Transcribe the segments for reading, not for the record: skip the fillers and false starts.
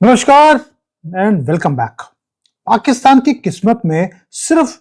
नमस्कार and welcome back. Pakistan की किस्मत में सिर्फ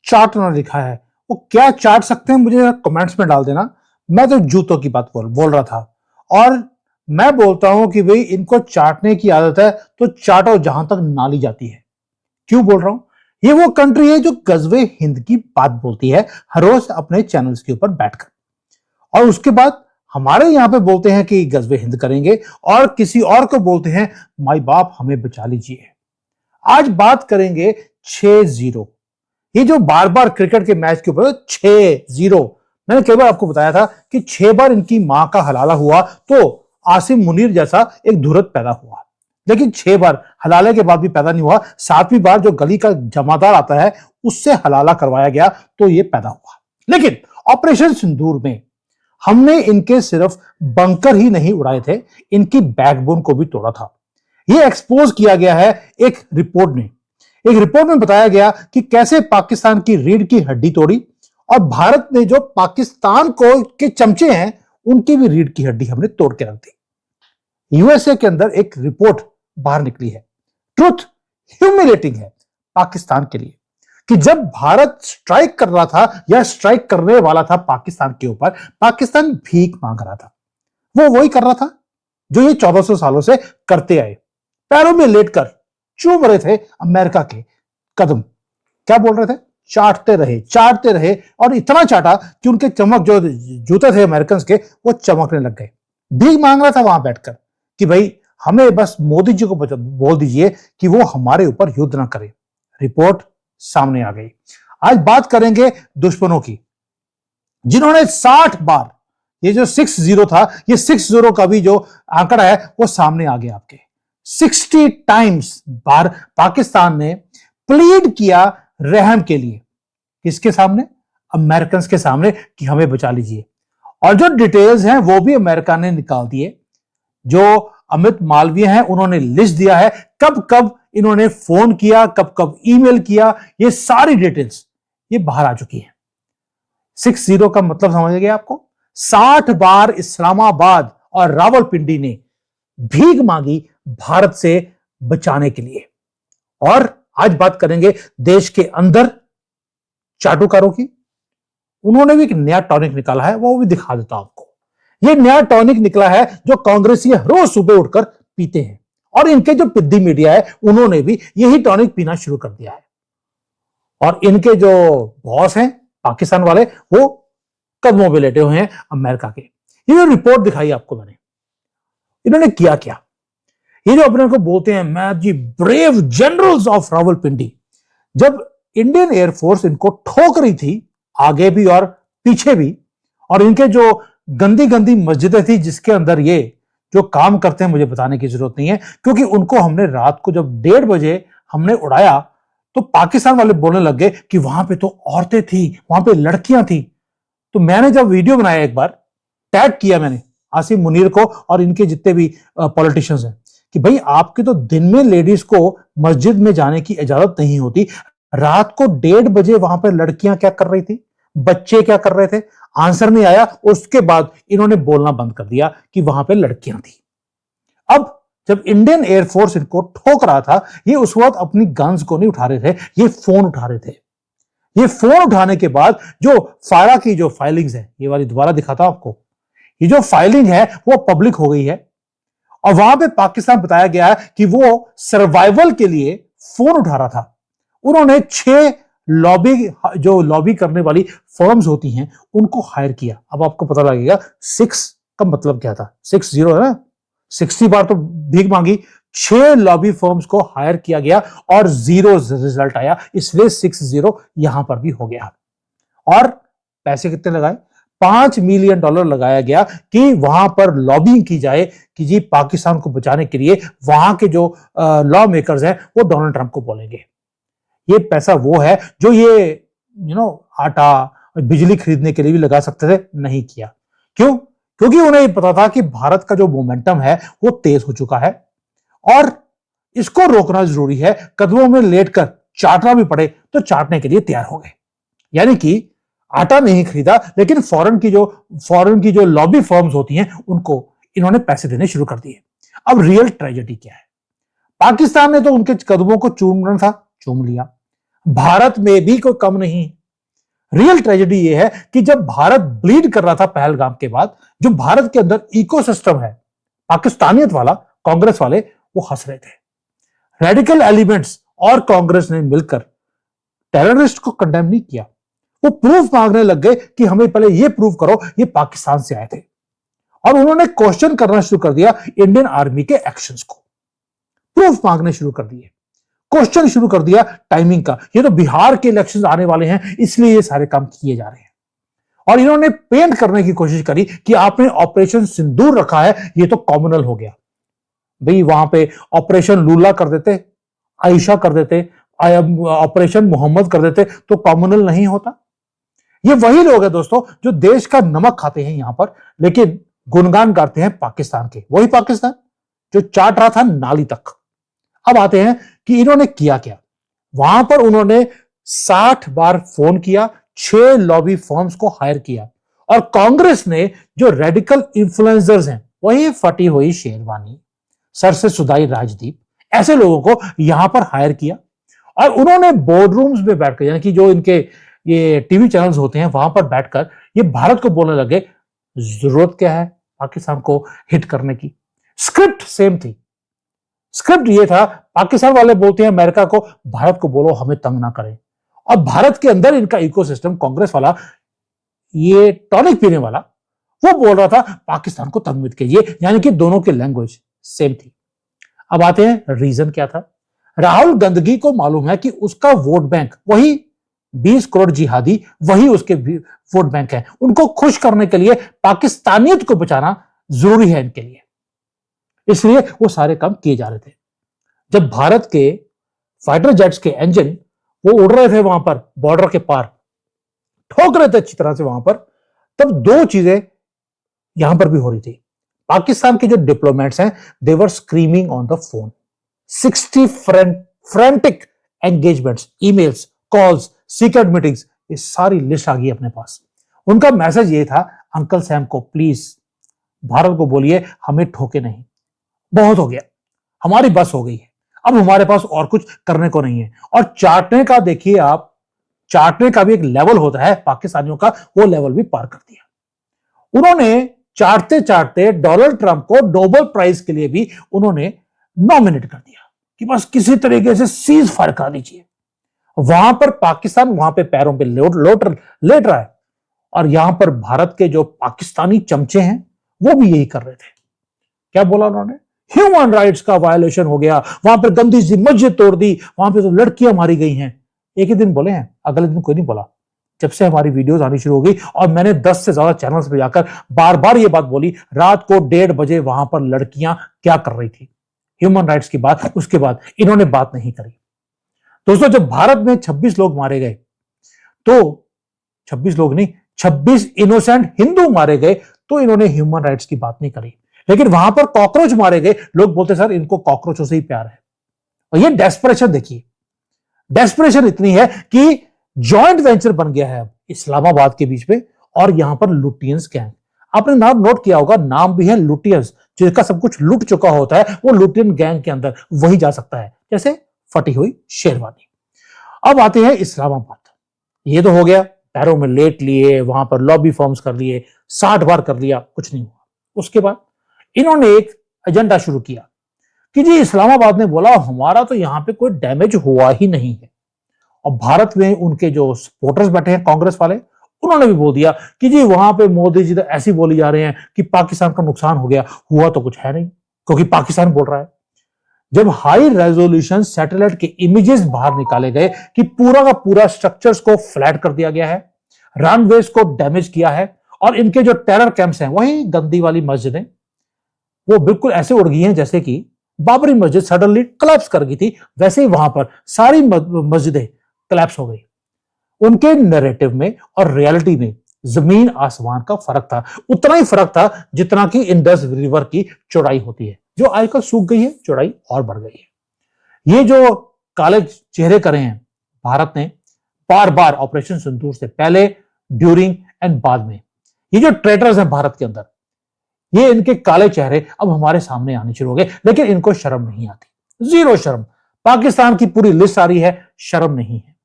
चाटना लिखा है। वो क्या चाट सकते हैं मुझे कमेंट्स में डाल देना। मैं तो जूतों की बात बोल रहा था और मैं बोलता हूं कि भाई इनको चाटने की आदत है तो चाटो जहां तक नाली जाती है। क्यों बोल रहा हूं? ये वो कंट्री है जो गजवे हिंद की बात बोलती है हर रोज अपने चैनल्स के ऊपर बैठकर, और उसके बाद हमारे यहां पे बोलते हैं कि गजबे हिंद करेंगे और किसी और को बोलते हैं माई बाप हमें बचा लीजिए। आज बात करेंगे 6-0। ये जो बार बार क्रिकेट के मैच के ऊपर 6-0, मैंने कई बार आपको बताया था कि 6 बार इनकी मां का हलाला हुआ तो आसिम मुनीर जैसा एक धुरत पैदा हुआ, लेकिन 6 बार हलाले के बाद भी पैदा नहीं हुआ। 7वीं बार जो गली का जमादार आता है उससे हलाला करवाया गया तो ये पैदा हुआ। लेकिन ऑपरेशन सिंदूर में हमने इनके सिर्फ बंकर ही नहीं उड़ाए थे, इनकी बैकबोन को भी तोड़ा था। यह एक्सपोज किया गया है एक रिपोर्ट में बताया गया कि कैसे पाकिस्तान की रीढ़ की हड्डी तोड़ी और भारत ने जो पाकिस्तान को के चमचे हैं उनकी भी रीढ़ की हड्डी हमने तोड़ के रख दी। यूएसए के अंदर एक रिपोर्ट बाहर निकली है, ट्रुथ ह्यूमिलेटिंग है पाकिस्तान के लिए, कि जब भारत स्ट्राइक कर रहा था या स्ट्राइक करने वाला था पाकिस्तान के ऊपर, पाकिस्तान भीख मांग रहा था। वो वही कर रहा था जो ये 1400 सालों से करते आए, पैरों में लेटकर चूम रहे थे अमेरिका के कदम। क्या बोल रहे थे? चाटते रहे और इतना चाटा कि उनके चमक जो जूते थे अमेरिकन के वो चमकने लग गए। भीख मांग रहा था वहां बैठकर कि भाई हमें बस मोदी जी को बोल दीजिए कि वो हमारे ऊपर युद्ध ना करे। रिपोर्ट सामने आ गई। आज बात करेंगे दुश्मनों की, जिन्होंने 60 बार, ये जो 6-0 था, ये 6-0 का भी जो आंकड़ा है वो सामने आ गया आपके। 60 टाइम्स बार पाकिस्तान ने प्लीड किया रहम के लिए। किसके सामने? अमेरिकन के सामने कि हमें बचा लीजिए। और जो डिटेल्स हैं वो भी अमेरिका ने निकाल दिए। जो अमित मालवीय हैं उन्होंने लिस्ट दिया है कब कब इन्होंने फोन किया, कब कब ईमेल किया, ये सारी डिटेल्स ये बाहर आ चुकी है। 6-0 का मतलब समझ गए आपको? 60 बार इस्लामाबाद और रावलपिंडी ने भीख मांगी भारत से बचाने के लिए। और आज बात करेंगे देश के अंदर चाटुकारों की। उन्होंने भी एक नया टॉनिक निकाला है, वो भी दिखा देता हूं आपको। ये नया टॉनिक निकला है जो कांग्रेसी रोज सुबह उठकर पीते हैं, और इनके जो पिद्दी मीडिया है उन्होंने भी यही टॉनिक पीना शुरू कर दिया है। और इनके जो बॉस हैं पाकिस्तान वाले वो कदमों पे लेटे हुए हैं अमेरिका के। ये जो रिपोर्ट दिखाई आपको मैंने, इन्होंने किया क्या? ये जो अपने को बोलते हैं मैं जी ब्रेव जनरल्स ऑफ रावलपिंडी, जब इंडियन एयरफोर्स इनको ठोक रही थी आगे भी और पीछे भी, और इनके जो गंदी गंदी मस्जिदें थी जिसके अंदर ये जो काम करते हैं मुझे बताने की जरूरत नहीं है, क्योंकि उनको हमने रात को जब 1:30 बजे हमने उड़ाया तो पाकिस्तान वाले बोलने लग गए कि वहां पे तो औरतें थी, वहां पे लड़कियां थी। तो मैंने जब वीडियो बनाया, एक बार टैग किया मैंने आसिम मुनीर को और इनके जितने भी पॉलिटिशियंस हैं कि भाई आपके तो दिन में लेडीज को मस्जिद में जाने की इजाजत नहीं होती, रात को 1:30 बजे वहां पर लड़कियां क्या कर रही थी, बच्चे क्या कर रहे थे? आंसर नहीं आया। उसके बाद इन्होंने बोलना बंद कर दिया कि वहां पे लड़कियां थी। अब जब इंडियन एयरफोर्स इनको ठोक रहा था, ये उस वक्त अपनी गन्स को नहीं उठा रहे थे, ये फोन उठा रहे थे। ये फोन उठाने के बाद जो फायरा की जो फाइलिंग्स है, ये वाली दोबारा दिखाता हूं आपको, ये जो फाइलिंग है वो पब्लिक हो गई है। और वहां पे पाकिस्तान बताया गया है कि वो सर्वाइवल के लिए फोन उठा रहा था। उन्होंने 6 लॉबी करने वाली फर्म्स होती हैं उनको हायर किया। अब आपको पता लगेगा 6 का मतलब क्या था। 6-0 है ना, 60 बार तो भीख मांगी, 6 लॉबी फर्म्स को हायर किया गया और 0 रिजल्ट आया, इसलिए 6-0 यहां पर भी हो गया। और पैसे कितने लगाए? $5 मिलियन लगाया गया कि वहां पर लॉबिंग की जाए कि जी पाकिस्तान को बचाने के लिए वहां के जो लॉ मेकर्स हैं वो डोनाल्ड ट्रंप को बोलेंगे। ये पैसा वो है जो ये आटा बिजली खरीदने के लिए भी लगा सकते थे, नहीं किया। क्यों? क्योंकि उन्हें पता था कि भारत का जो मोमेंटम है वो तेज हो चुका है और इसको रोकना जरूरी है। कदमों में लेटकर चाटना भी पड़े तो चाटने के लिए तैयार हो गए। यानी कि आटा नहीं खरीदा, लेकिन फॉरेन की जो लॉबी फर्म्स होती हैं उनको इन्होंने पैसे देने शुरू कर दिए। अब रियल ट्रेजेडी क्या है? पाकिस्तान ने तो उनके कदमों को चूमना था, चूम लिया। भारत में भी कोई कम नहीं। रियल ट्रेजेडी ये है कि जब भारत ब्लीड कर रहा था पहलगाम के बाद, जो भारत के अंदर इकोसिस्टम है पाकिस्तानियत वाला, कांग्रेस वाले वो हंस रहे थे। रेडिकल एलिमेंट्स और कांग्रेस ने मिलकर टेररिस्ट को कंडेम नहीं किया, वो प्रूफ मांगने लग गए कि हमें पहले ये प्रूफ करो ये पाकिस्तान से आए थे। और उन्होंने क्वेश्चन करना शुरू कर दिया इंडियन आर्मी के एक्शंस को, प्रूफ मांगने शुरू कर दिए, क्वेश्चन शुरू कर दिया टाइमिंग का। ये तो बिहार के इलेक्शंस आने वाले हैं इसलिए ये सारे काम किए जा रहे हैं। और इन्होंने पेंट करने की कोशिश करी कि आपने ऑपरेशन सिंदूर रखा है, ये तो कॉमनल हो गया। भाई वहां पे ऑपरेशन लूला कर देते, आयशा कर देते, ऑपरेशन मोहम्मद कर देते तो कॉमनल नहीं होता। ये वही लोग हैं दोस्तों जो देश का नमक खाते हैं यहां पर, लेकिन गुणगान गाते हैं पाकिस्तान के। वही पाकिस्तान जो चाट रहा था नाली तक। अब आते हैं कि इन्होंने किया क्या। वहां पर उन्होंने 60 बार फोन किया, 6 लॉबी फर्म्स को हायर किया, और कांग्रेस ने जो रेडिकल इन्फ्लुएंसर्स हैं, वही फटी हुई शेरवानी, सर से सुदाई राजदीप, ऐसे लोगों को यहां पर हायर किया। और उन्होंने बोर्ड रूम्स में बैठकर, यानी कि जो इनके ये टीवी चैनल्स होते हैं वहां पर बैठकर ये भारत को बोलने लगे जरूरत क्या है पाकिस्तान को हिट करने की। स्क्रिप्ट सेम थी। स्क्रिप्ट ये था, पाकिस्तान वाले बोलते हैं अमेरिका को, भारत को बोलो हमें तंग ना करें। और भारत के अंदर इनका इकोसिस्टम कांग्रेस वाला, ये टॉनिक पीने वाला, वो बोल रहा था पाकिस्तान को तंग मत कीजिए, यानी कि दोनों की लैंग्वेज सेम थी। अब आते हैं रीजन क्या था। राहुल गंदगी को मालूम है कि उसका वोट बैंक, वही 20 करोड़ जिहादी, वही उसके वोट बैंक है। उनको खुश करने के लिए पाकिस्तानियत को बचाना जरूरी है इनके लिए, इसलिए वो सारे काम किए जा रहे थे। जब भारत के फाइटर जेट्स के इंजन वो उड़ रहे थे वहां पर बॉर्डर के पार, ठोक रहे थे अच्छी तरह से वहां पर, तब दो चीजें यहां पर भी हो रही थी। पाकिस्तान के जो डिप्लोमेट्स हैं, they were screaming on the phone. 60 frantic engagements, emails, calls, secret meetings, ये सारी लिस्ट आ गई अपने पास। उनका मैसेज ये था, अंकल सैम को प्लीज भारत को बोलिए हमें ठोके नहीं, बहुत हो गया, हमारी बस हो गई है, अब हमारे पास और कुछ करने को नहीं है। और चाटने का देखिए आप, चाटने का भी एक लेवल होता है पाकिस्तानियों का, वो लेवल भी पार कर दिया उन्होंने। चाटते चाटते डोनाल्ड ट्रंप को नोबेल प्राइज के लिए भी उन्होंने नॉमिनेट कर दिया कि बस किसी तरीके से सीज फायर करा दीजिए। वहां पर पाकिस्तान वहां पे पैरों पे लेट रहा है, और यहां पर भारत के जो पाकिस्तानी चमचे हैं वो भी यही कर रहे थे। क्या बोला उन्होंने, ह्यूमन राइट्स का वायलेशन हो गया, वहां पर गंदी सी मस्जिद तोड़ दी, वहां पे तो लड़कियां मारी गई हैं। एक ही दिन बोले हैं, अगले दिन कोई नहीं बोला। जब से हमारी वीडियोस आनी शुरू हो गई, और मैंने 10 से ज्यादा चैनल्स पे जाकर बार बार ये बात बोली, रात को 1:30 बजे वहां पर लड़कियां क्या कर रही थी, ह्यूमन राइट्स की बात, उसके बाद इन्होंने बात नहीं करी। दोस्तों जब भारत में 26 लोग मारे गए, तो 26 लोग नहीं, 26 इनोसेंट हिंदू मारे गए, तो इन्होंने ह्यूमन राइट्स की बात नहीं करी। लेकिन वहां पर कॉकरोच मारे गए, लोग बोलते सर इनको कॉकरोचों से ही प्यार है। और ये डेस्परेशन देखिए, डेस्परेशन इतनी है कि जॉइंट वेंचर बन गया है अब इस्लामाबाद के बीच में, और यहां पर लुटियंस गैंग। आपने नाम नोट किया होगा, नाम भी है लुटियंस, जिसका सब कुछ लूट चुका होता है वो लुटियन गैंग के अंदर वही जा सकता है, जैसे फटी हुई शेरवानी। अब आते हैं इस्लामाबाद। ये तो हो गया, पैरों में लेट लिए, वहां पर लॉबी फॉर्म्स कर लिए, 60 बार कर लिया, कुछ नहीं हुआ। उसके बाद इन्होंने एक एजेंडा शुरू किया कि जी इस्लामाबाद ने बोला हमारा तो यहां पे कोई डैमेज हुआ ही नहीं है। और भारत में उनके जो सपोर्टर्स बैठे हैं कांग्रेस वाले, उन्होंने भी बोल दिया कि जी वहां पे मोदी जी तो ऐसे बोली जा रहे हैं कि पाकिस्तान का नुकसान हो गया, हुआ तो कुछ है नहीं, क्योंकि पाकिस्तान बोल रहा है। जब हाई रेजोल्यूशन सैटेलाइट के इमेजेस बाहर निकाले गए कि पूरा का पूरा स्ट्रक्चर्स को फ्लैट कर दिया गया है, रनवेज को डैमेज किया है, और इनके जो टेरर कैंप्स हैं, वही गंदी वाली मस्जिदें, वो बिल्कुल ऐसे उड़ गई हैं जैसे कि बाबरी मस्जिद सडनली कोलैप्स कर गई थी, वैसे ही वहां पर सारी मस्जिदें कोलैप्स हो गई। उनके नैरेटिव में और रियलिटी में जमीन आसमान का फर्क था। उतना ही फर्क था जितना कि इंडस रिवर की चौड़ाई होती है, जो आजकल सूख गई है, चौड़ाई और बढ़ गई है। ये जो काले चेहरे करे हैं भारत ने बार बार ऑपरेशन सिंदूर से पहले, ड्यूरिंग एंड बाद में, ये जो ट्रेटर्स हैं भारत के अंदर, ये इनके काले चेहरे अब हमारे सामने आने शुरू हो गए, लेकिन इनको शर्म नहीं आती। जीरो शर्म। पाकिस्तान की पूरी लिस्ट आ रही है, शर्म नहीं है।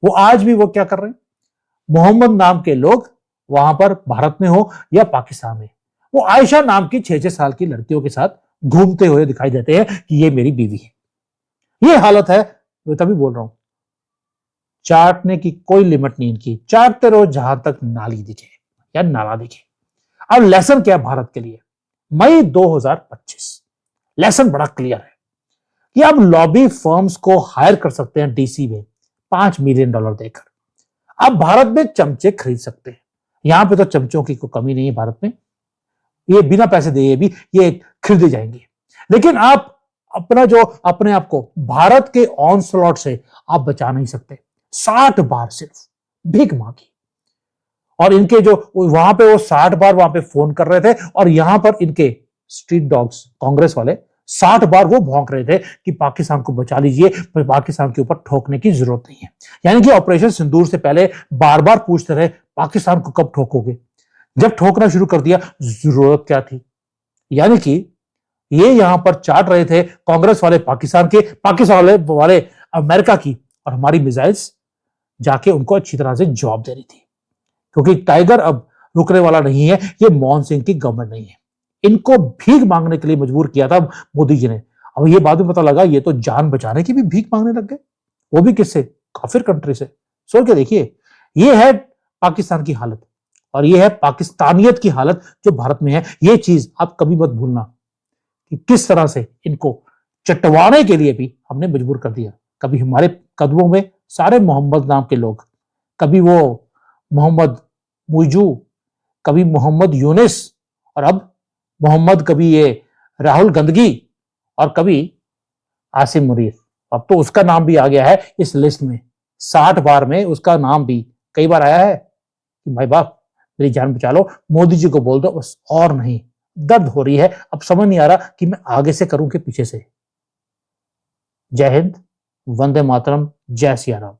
वो आज भी वो क्या कर रहे हैं, मोहम्मद नाम के लोग वहां पर भारत में हो या पाकिस्तान में, वो आयशा नाम की 6-6 साल की लड़कियों के साथ घूमते हुए दिखाई देते हैं कि ये मेरी बीवी है। ये हालत है। मैं तभी बोल रहा हूं, चाटने की कोई लिमिट नहीं इनकी, चाटते रहो जहां तक नाली दिखे या नाला दिखे। अब लेसन क्या है भारत के लिए, मई 2025 लेसन बड़ा क्लियर है कि अब लॉबी फर्म्स को हायर कर सकते हैं डीसी में $5 मिलियन देकर। अब भारत में चमचे खरीद सकते हैं। यहां पे तो चमचों की कोई कमी नहीं है भारत में, ये बिना पैसे दिए भी ये खरीदे जाएंगे। लेकिन आप अपना जो अपने आप को भारत के ऑन स्लॉट से आप बचा नहीं सकते। 60 बार सिर्फ भीख मांगी, और इनके जो वहां पे वो 60 बार वहां पे फोन कर रहे थे, और यहां पर इनके स्ट्रीट डॉग्स कांग्रेस वाले 60 बार वो भौंक रहे थे कि पाकिस्तान को बचा लीजिए, पाकिस्तान के ऊपर ठोकने की जरूरत नहीं है। यानी कि ऑपरेशन सिंदूर से पहले बार बार पूछते रहे पाकिस्तान को कब ठोकोगे, जब ठोकना शुरू कर दिया जरूरत क्या थी। यानी कि ये यहां पर चाट रहे थे कांग्रेस वाले पाकिस्तान के, पाकिस्तान वाले अमेरिका की, और हमारी मिसाइल्स जाके उनको अच्छी तरह से जवाब दे रही थी। क्योंकि टाइगर अब रुकने वाला नहीं है, ये मनमोहन सिंह की गवर्नमेंट नहीं है। इनको भीख मांगने के लिए मजबूर किया था मोदी जी ने। अब ये बाद में पता लगा ये तो जान बचाने की भी भीख मांगने लग गए, वो भी किससे, काफिर कंट्री से। सोच के देखिए, ये है पाकिस्तान की हालत, और ये है पाकिस्तानियत की हालत जो भारत में है। ये चीज आप कभी मत भूलना कि किस तरह से इनको चटवाने के लिए भी हमने मजबूर कर दिया। कभी हमारे कदमों में सारे मोहम्मद नाम के लोग, कभी वो मोहम्मद मुइजू, कभी मोहम्मद यूनिस, और अब मोहम्मद, कभी ये राहुल गंदगी, और कभी आसिम मुनीर। अब तो उसका नाम भी आ गया है इस लिस्ट में। 60 बार में उसका नाम भी कई बार आया है कि भाई बाप मेरी जान बचा लो, मोदी जी को बोल दो बस, और नहीं। दर्द हो रही है, अब समझ नहीं आ रहा कि मैं आगे से करूं कि पीछे से। जय हिंद, वंदे मातरम, जय सिया राम।